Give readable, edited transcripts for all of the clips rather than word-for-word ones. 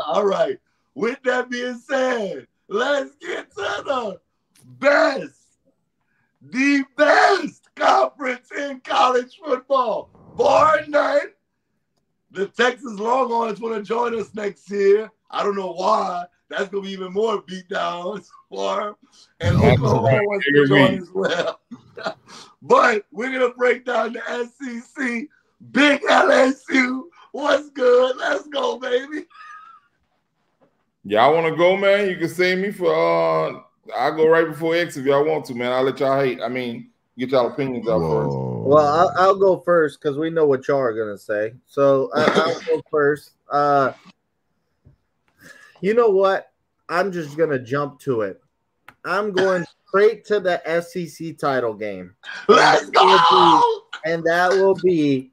All right. With that being said, let's get to the best conference in college football. Bar none. The Texas Longhorns want to join us next year. I don't know why. That's going to be even more beatdowns for them. And Oklahoma wants to join as well. But we're going to break down the SEC. Big LSU. What's good? Let's go, baby. Y'all want to go, man? You can see me for I'll go right before X if y'all want to, man. I'll let y'all hate. I mean, get y'all opinions out first. Well, I'll go first because we know what y'all are gonna say. So I'll go first. You know what? I'm just gonna jump to it. I'm going straight to the SEC title game. Let's go. And that will be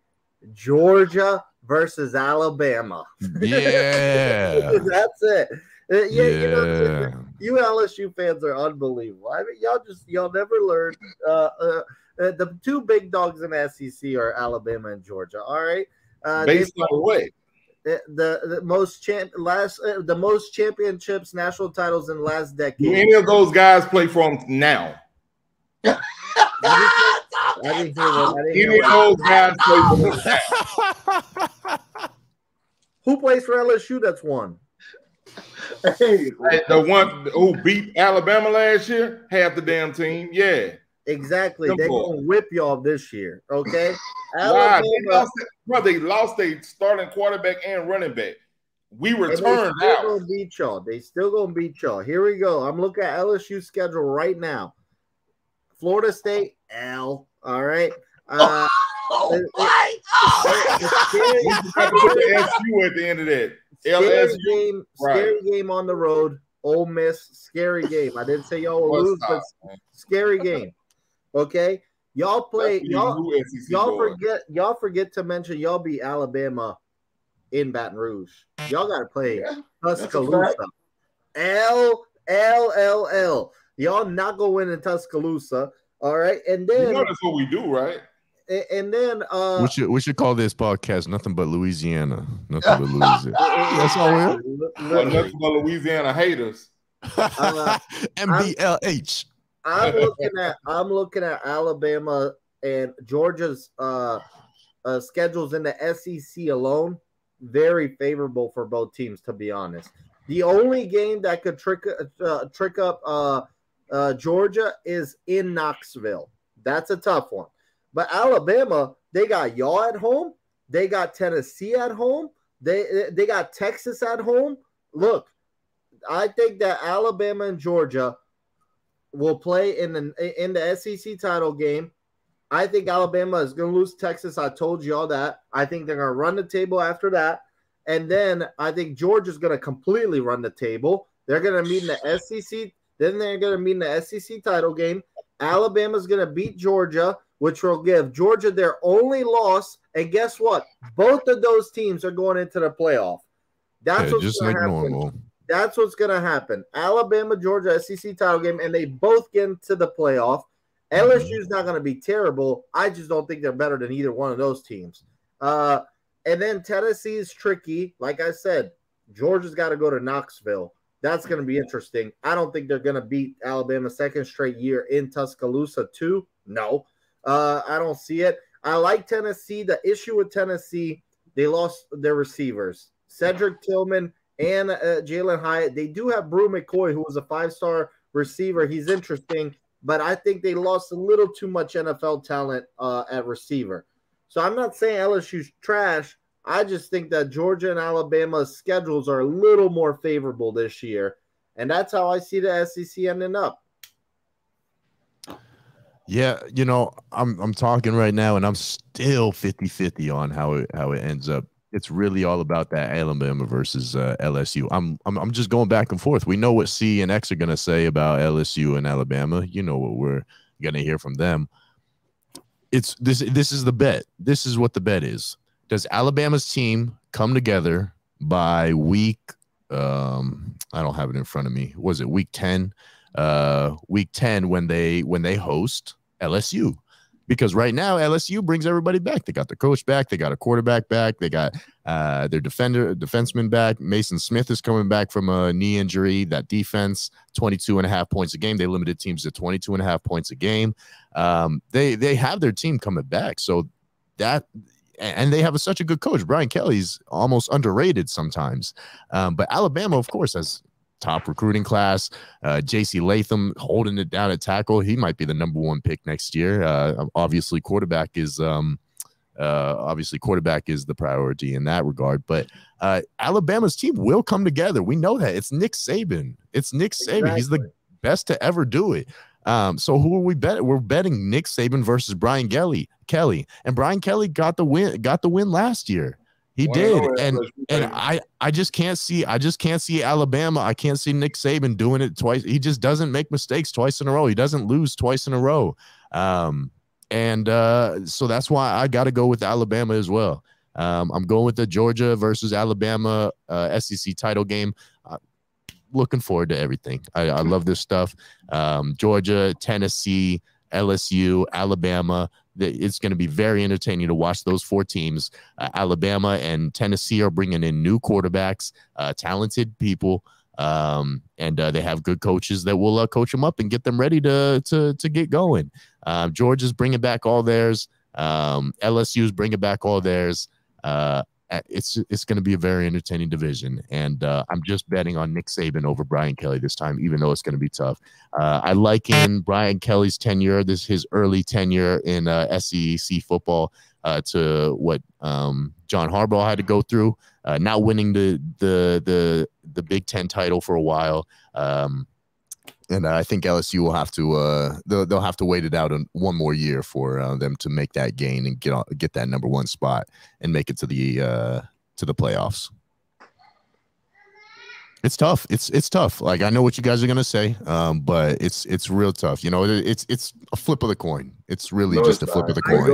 Georgia versus Alabama. Yeah. That's it. Yeah. You LSU fans are unbelievable. I mean, y'all never learned. The two big dogs in the SEC are Alabama and Georgia. All right. Based on what? The most championships, national titles in the last decade. Do any of those guys play for them now? I didn't hear that. Any of those guys play for them now? Who plays for LSU? That's one. Hey, the one who beat Alabama last year, half the damn team. Yeah, exactly. They're gonna whip y'all this year. Okay. Wow. They lost their starting quarterback and running back. We returned out. Gonna beat y'all. They still gonna beat y'all. Here we go. I'm looking at LSU schedule right now. Florida State, L. All right. what? SU at the end of that. Scary game on the road. Ole Miss, scary game. I didn't say y'all will lose, but scary game. Okay, y'all play. Y'all forget to mention y'all beat Alabama in Baton Rouge. Y'all got to play Tuscaloosa. L. Y'all not gonna win in Tuscaloosa. All right, and then that's what we do, right? And then we should call this podcast Nothing But Louisiana. Nothing but Louisiana. That's all we're nothing but Louisiana haters. MBLH. I'm looking at Alabama and Georgia's schedules in the SEC alone. Very favorable for both teams, to be honest. The only game that could trick up Georgia is in Knoxville. That's a tough one. But Alabama, they got y'all at home. They got Tennessee at home. They got Texas at home. Look, I think that Alabama and Georgia will play in the SEC title game. I think Alabama is going to lose Texas. I told y'all that. I think they're going to run the table after that. And then I think Georgia's going to completely run the table. They're going to meet in the SEC. Then they're going to meet in the SEC title game. Alabama's going to beat Georgia, which will give Georgia their only loss. And guess what? Both of those teams are going into the playoff. That's what's going to happen. Normal. That's what's going to happen. Alabama, Georgia, SEC title game, and they both get into the playoff. LSU's not going to be terrible. I just don't think they're better than either one of those teams. And then Tennessee is tricky. Like I said, Georgia's got to go to Knoxville. That's going to be interesting. I don't think they're going to beat Alabama second straight year in Tuscaloosa too. No, I don't see it. I like Tennessee. The issue with Tennessee, they lost their receivers, Cedric Tillman and Jalen Hyatt. They do have Brew McCoy, who was a 5-star receiver. He's interesting, but I think they lost a little too much NFL talent at receiver. So I'm not saying LSU's trash. I just think that Georgia and Alabama's schedules are a little more favorable this year. And that's how I see the SEC ending up. Yeah, you know, I'm talking right now, and I'm still 50-50 on how it ends up. It's really all about that Alabama versus LSU. I'm just going back and forth. We know what C and X are going to say about LSU and Alabama. You know what we're going to hear from them. It's this is the bet. This is what the bet is. Does Alabama's team come together by week I don't have it in front of me. Was it week 10? Week 10 when they host LSU. because right now LSU brings everybody back. They got the coach back. They got a quarterback back. They got their defenseman back. Mason Smith is coming back from a knee injury. That defense, 22.5 points a game. They limited teams to 22.5 points a game. They have their team coming back. So that, and they have such a good coach. Brian Kelly's almost underrated sometimes. But Alabama, of course, has top recruiting class. JC Latham holding it down at tackle. He might be the #1 pick next year. Obviously, quarterback is the priority in that regard. But Alabama's team will come together. We know that. It's Nick Saban. Exactly. He's the best to ever do it. So who are we betting? We're betting Nick Saban versus Brian Kelly. And Brian Kelly got the win last year. He did, and I just can't see Alabama. I can't see Nick Saban doing it twice. He just doesn't make mistakes twice in a row. He doesn't lose twice in a row, so that's why I got to go with Alabama as well. I'm going with the Georgia versus Alabama SEC title game. Looking forward to everything. I love this stuff. Georgia, Tennessee, LSU, Alabama. It's going to be very entertaining to watch those 4 teams. Alabama and Tennessee are bringing in new quarterbacks, talented people, and they have good coaches that will coach them up and get them ready to get going. Georgia's bringing back all theirs. LSU's bringing back all theirs. It's going to be a very entertaining division, and I'm just betting on Nick Saban over Brian Kelly this time, even though it's going to be tough. I liken Brian Kelly's tenure, his early tenure in SEC football, to what John Harbaugh had to go through, not winning the Big Ten title for a while. And I think LSU will have to they'll have to wait it out one more year for them to make that gain and get that #1 spot and make it to the playoffs. It's tough. It's tough. Like, I know what you guys are gonna say, but it's real tough. You know, it's a flip of the coin. It's really just a flip of the coin.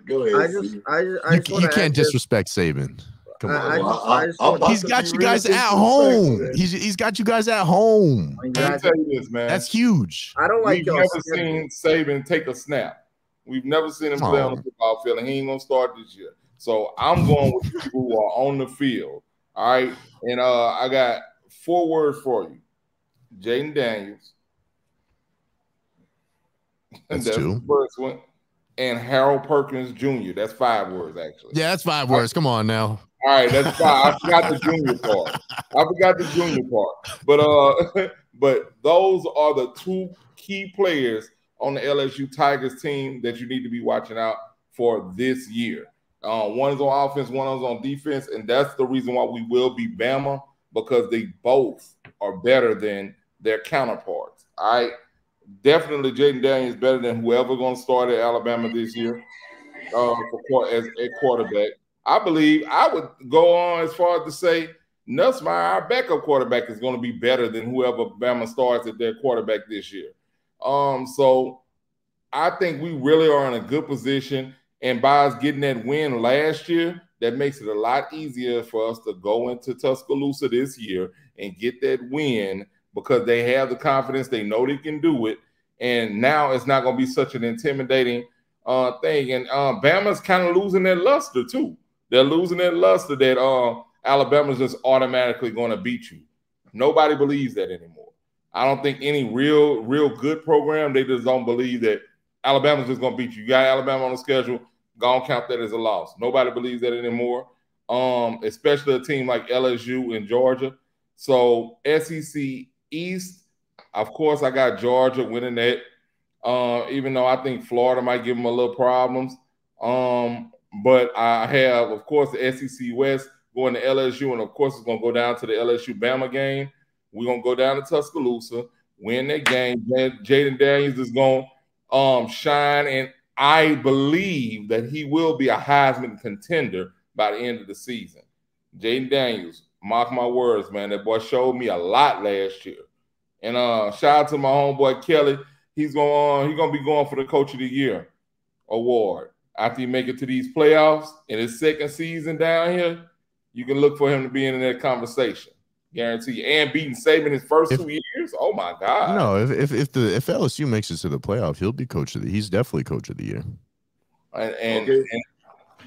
Go ahead. You can't disrespect Saban. Come on. He's got you guys at home. He's got you guys at home. Let me tell you this, man. That's huge. I don't like. We've never seen Saban take a snap. We've never seen him play on the football field, and he ain't gonna start this year. So I'm going with people who are on the field. All right, and I got 4 words for you: Jaden Daniels. That's 2. The first one. And Harold Perkins Jr. That's 5 words, actually. Yeah, that's 5 words. Come on now. All right, that's 5. I forgot the junior part. But those are the 2 key players on the LSU Tigers team that you need to be watching out for this year. One is on offense, one is on defense, and that's the reason why we will be Bama, because they both are better than their counterparts. All right. Definitely Jaden Daniels is better than whoever going to start at Alabama this year as a quarterback. I believe I would go on as far as to say Nussmeier, our backup quarterback, is going to be better than whoever Bama starts at their quarterback this year. So I think we really are in a good position. And by us getting that win last year, that makes it a lot easier for us to go into Tuscaloosa this year and get that win, because they have the confidence. They know they can do it. And now it's not going to be such an intimidating thing. And Bama's kind of losing their luster, too. They're losing their luster that Alabama's just automatically going to beat you. Nobody believes that anymore. I don't think any real good program, they just don't believe that Alabama's just going to beat you. You got Alabama on the schedule, go and count that as a loss. Nobody believes that anymore, especially a team like LSU and Georgia. So SEC East, of course, I got Georgia winning that, even though I think Florida might give them a little problems. But I have, of course, the SEC West going to LSU, and, of course, it's going to go down to the LSU-Bama game. We're going to go down to Tuscaloosa, win that game. Jaden Daniels is going to shine, and I believe that he will be a Heisman contender by the end of the season. Jaden Daniels, mark my words, man. That boy showed me a lot last year. And shout out to my homeboy Kelly. He's going to be going for the Coach of the Year award. After he make it to these playoffs in his second season down here, you can look for him to be in that conversation. Guarantee you. And beating Saban his first 2 years. Oh my God. No, if LSU makes it to the playoff, he'll be he's definitely Coach of the Year. And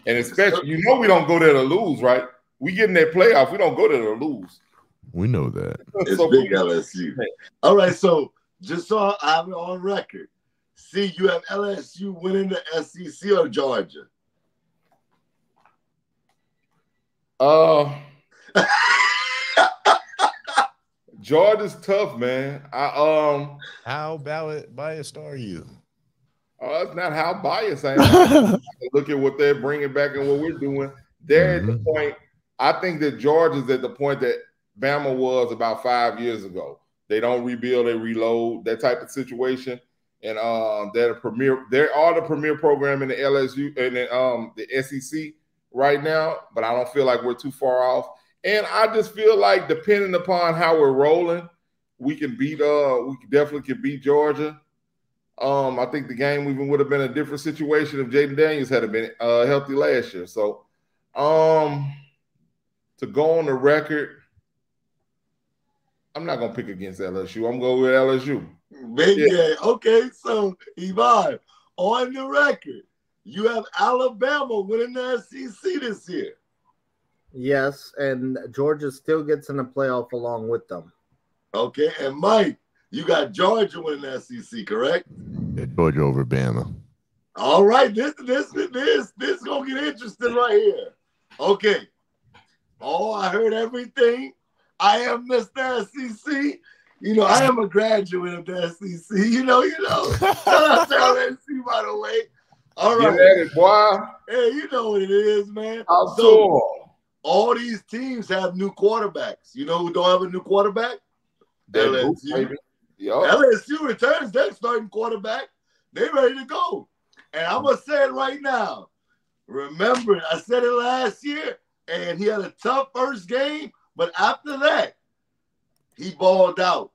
especially, we don't go there to lose, right? We get in that playoff, we don't go there to lose. We know that. It's so big LSU. All right, so just so I'm on record, see, you have LSU winning the SEC or Georgia? Georgia's tough, man. How biased are you? It's not how biased I am. Look at what they're bringing back and what we're doing. They're at the point. I think that Georgia's at the point that Bama was about 5 years ago. They don't rebuild, they reload, that type of situation. And they're the premier program in the LSU and the SEC right now. But I don't feel like we're too far off. And I just feel like depending upon how we're rolling, we definitely can beat Georgia. I think the game even would have been a different situation if Jaden Daniels had been healthy last year. So to go on the record, I'm not gonna pick against LSU. I'm going with LSU. Yeah. Okay, so Ivan, on the record, you have Alabama winning the SEC this year. Yes, and Georgia still gets in the playoff along with them. Okay, and Mike, you got Georgia winning the SEC, correct? Yeah, Georgia over Bama. All right, this is gonna get interesting right here. Okay. Oh, I heard everything. I am Mr. SEC. I am a graduate of the SEC. Shout out to LSU, by the way. All right. Get at it, boy. Hey, you know what it is, man. All these teams have new quarterbacks. You know who don't have a new quarterback? LSU. LSU returns their starting quarterback. They ready to go. And I'm going to say it right now. Remember, I said it last year, and he had a tough first game, but after that, he balled out.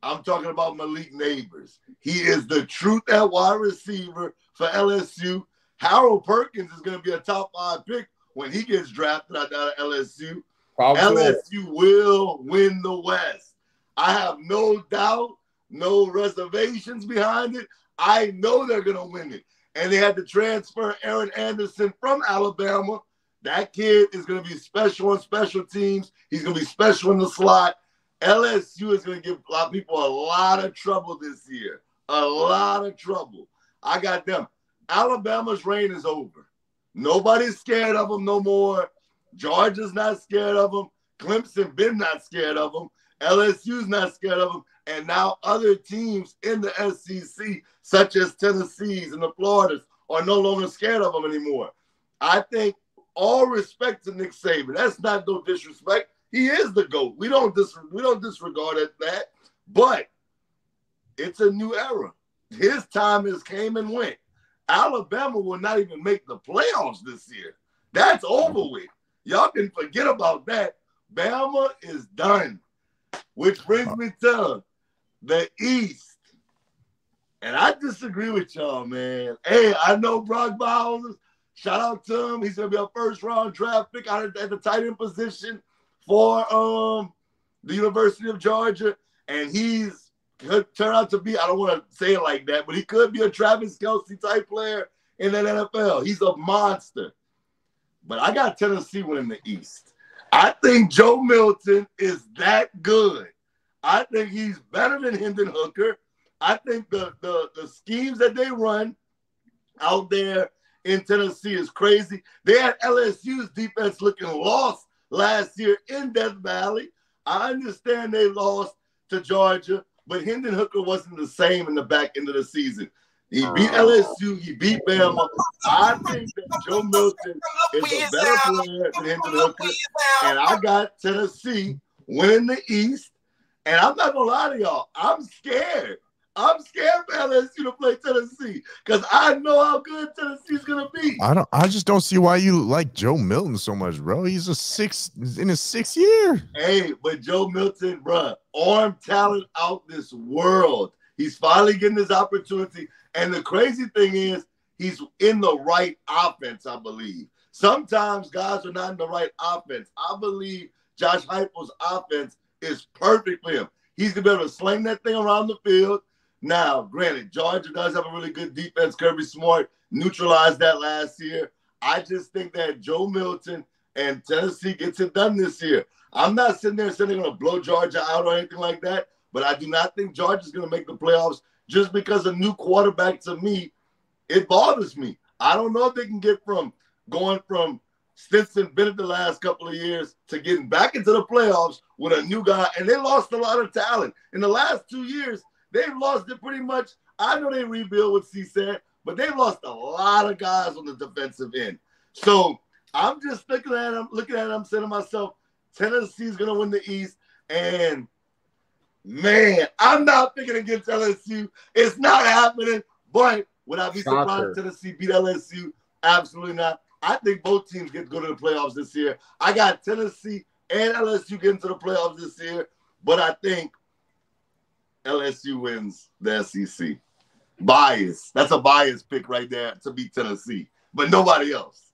I'm talking about Malik Neighbors. He is the truth at wide receiver for LSU. Harold Perkins is going to be a top 5 pick when he gets drafted out of LSU. LSU will win the West. I have no doubt, no reservations behind it. I know they're going to win it. And they had to transfer Aaron Anderson from Alabama. That kid is going to be special on special teams. He's going to be special in the slot. LSU is going to give a lot of people a lot of trouble this year. A lot of trouble. I got them. Alabama's reign is over. Nobody's scared of them no more. Georgia's not scared of them. Clemson been not scared of them. LSU's not scared of them. And now other teams in the SEC, such as Tennessee's and the Floridas, are no longer scared of them anymore. I think all respect to Nick Saban. That's not no disrespect. He is the GOAT. We don't disregard that. But it's a new era. His time has came and went. Alabama will not even make the playoffs this year. That's over with. Y'all can forget about that. Bama is done. Which brings me to the East. And I disagree with y'all, man. Hey, I know Brock Bowers. Shout out to him. He's going to be a first-round draft pick at the tight end position for the University of Georgia. And he's could turn out to be, I don't want to say it like that, but he could be a Travis Kelce type player in the NFL. He's a monster. But I got Tennessee winning the East. I think Joe Milton is that good. I think he's better than Hendon Hooker. I think the schemes that they run out there in Tennessee is crazy. They had LSU's defense looking lost last year in Death Valley. I understand they lost to Georgia, but Hendon Hooker wasn't the same in the back end of the season. He beat LSU. He beat Bama. I think that Joe Milton is a better player than Hendon Hooker. And I got Tennessee winning the East. And I'm not going to lie to y'all. I'm scared. I'm scared for LSU to play Tennessee because I know how good Tennessee's going to be. I just don't see why you like Joe Milton so much, bro. He's in his 6th year. Hey, but Joe Milton, bro, arm talent out this world. He's finally getting his opportunity. And the crazy thing is, he's in the right offense, I believe. Sometimes guys are not in the right offense. I believe Josh Heupel's offense is perfect for him. He's going to be able to sling that thing around the field. Now, granted, Georgia does have a really good defense. Kirby Smart neutralized that last year. I just think that Joe Milton and Tennessee gets it done this year. I'm not sitting there saying they're going to blow Georgia out or anything like that, but I do not think Georgia's going to make the playoffs just because a new quarterback, to me, it bothers me. I don't know if they can get from going from Stetson Bennett the last couple of years to getting back into the playoffs with a new guy, and they lost a lot of talent. In the last 2 years, they've lost it pretty much. I know they rebuild with CSAT, but they've lost a lot of guys on the defensive end. So I'm just looking at them, saying to myself, Tennessee's going to win the East, and man, I'm not picking against LSU. It's not happening, but would I be surprised if Tennessee beat LSU? Absolutely not. I think both teams get to go to the playoffs this year. I got Tennessee and LSU getting to the playoffs this year, but I think LSU wins the SEC. Bias. That's a bias pick right there to beat Tennessee, but nobody else.